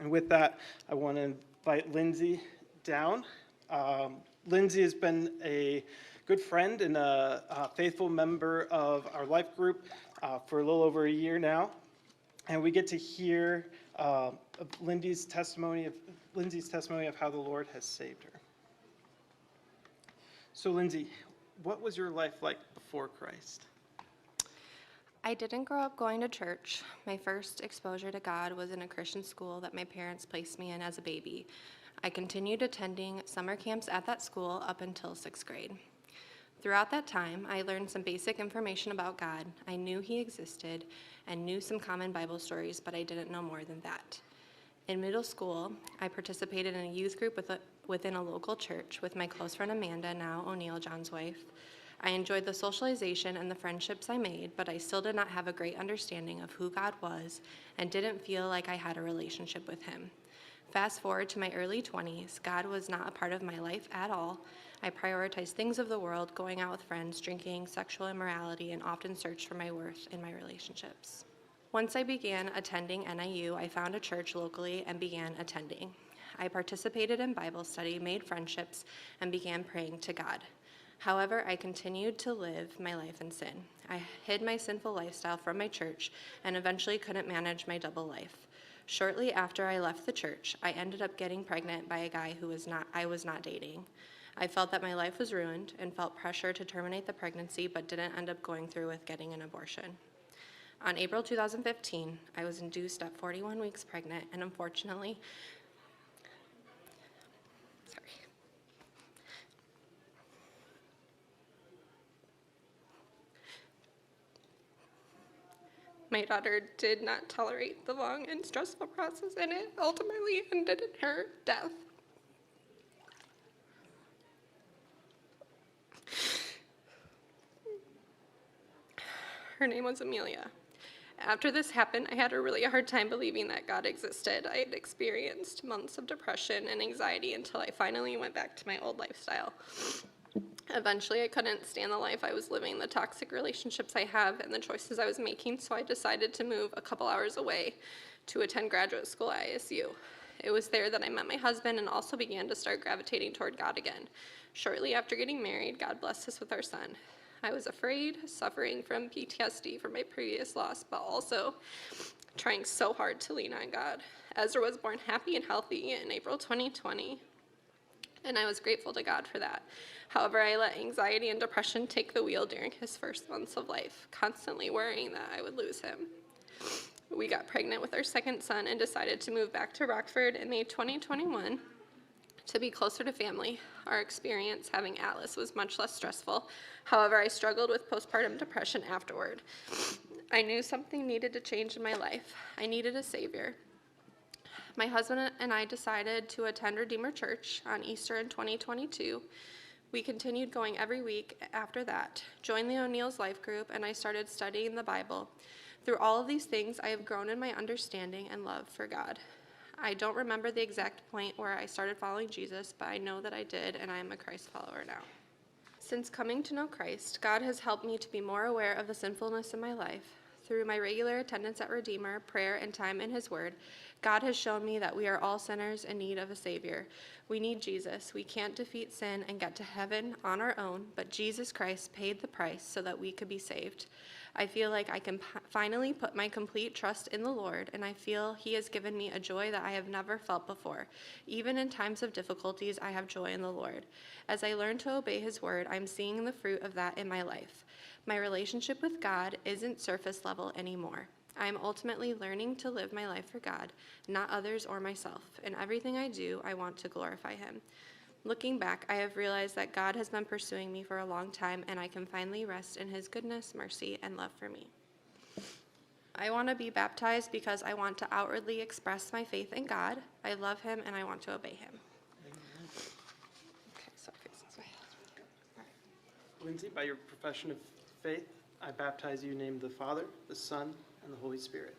And with that, I want to invite Lindsay down. Lindsay has been a good friend and a faithful member of our life group for a little over a year now. And we get to hear of Lindsay's testimony of how the Lord has saved her. So Lindsay, what was your life like before Christ? I didn't grow up going to church. My first exposure to God was in a Christian school that my parents placed me in as a baby. I continued attending summer camps at that school up until 6th grade. Throughout that time, I learned some basic information about God. I knew He existed and knew some common Bible stories, but I didn't know more than that. In middle school, I participated in a youth group within a local church with my close friend Amanda, now O'Neill, John's wife. I enjoyed the socialization and the friendships I made, but I still did not have a great understanding of who God was and didn't feel like I had a relationship with Him. Fast forward to my early 20s, God was not a part of my life at all. I prioritized things of the world, going out with friends, drinking, sexual immorality, and often searched for my worth in my relationships. Once I began attending NIU, I found a church locally and began attending. I participated in Bible study, made friendships, and began praying to God. However, I continued to live my life in sin. I hid my sinful lifestyle from my church and eventually couldn't manage my double life. Shortly after I left the church, I ended up getting pregnant by a guy I was not dating. I felt that my life was ruined and felt pressure to terminate the pregnancy, but didn't end up going through with getting an abortion. On April 2015, I was induced at 41 weeks pregnant, and unfortunately, my daughter did not tolerate the long and stressful process, and it ultimately ended in her death. Her name was Amelia. After this happened, I had a really hard time believing that God existed. I had experienced months of depression and anxiety until I finally went back to my old lifestyle. Eventually, I couldn't stand the life I was living, the toxic relationships I have, and the choices I was making, so I decided to move a couple hours away to attend graduate school at ISU. It was there that I met my husband and also began to start gravitating toward God again. Shortly after getting married, God blessed us with our son. I was afraid, suffering from PTSD from my previous loss, but also trying so hard to lean on God. Ezra was born happy and healthy in April 2020, and I was grateful to God for that. However, I let anxiety and depression take the wheel during his first months of life, constantly worrying that I would lose him. We got pregnant with our second son and decided to move back to Rockford in May 2021 to be closer to family. Our experience having Atlas was much less stressful. However, I struggled with postpartum depression afterward. I knew something needed to change in my life. I needed a savior. My husband and I decided to attend Redeemer Church on Easter in 2022. We continued going every week after that, joined the O'Neill's life group, and I started studying the Bible. Through all of these things, I have grown in my understanding and love for God. I don't remember the exact point where I started following Jesus, but I know that I did, and I am a Christ follower now. Since coming to know Christ, God has helped me to be more aware of the sinfulness in my life. Through my regular attendance at Redeemer, prayer, and time in His Word, God has shown me that we are all sinners in need of a Savior. We need Jesus. We can't defeat sin and get to heaven on our own, but Jesus Christ paid the price so that we could be saved. I feel like I can finally put my complete trust in the Lord, and I feel He has given me a joy that I have never felt before. Even in times of difficulties, I have joy in the Lord. As I learn to obey His Word, I'm seeing the fruit of that in my life. My relationship with God isn't surface level anymore. I'm ultimately learning to live my life for God, not others or myself. In everything I do, I want to glorify Him. Looking back, I have realized that God has been pursuing me for a long time, and I can finally rest in His goodness, mercy, and love for me. I want to be baptized because I want to outwardly express my faith in God. I love Him, and I want to obey Him. Okay, sorry. Lindsay, by your profession of faith, I baptize you in the name of the Father, the Son, and the Holy Spirit.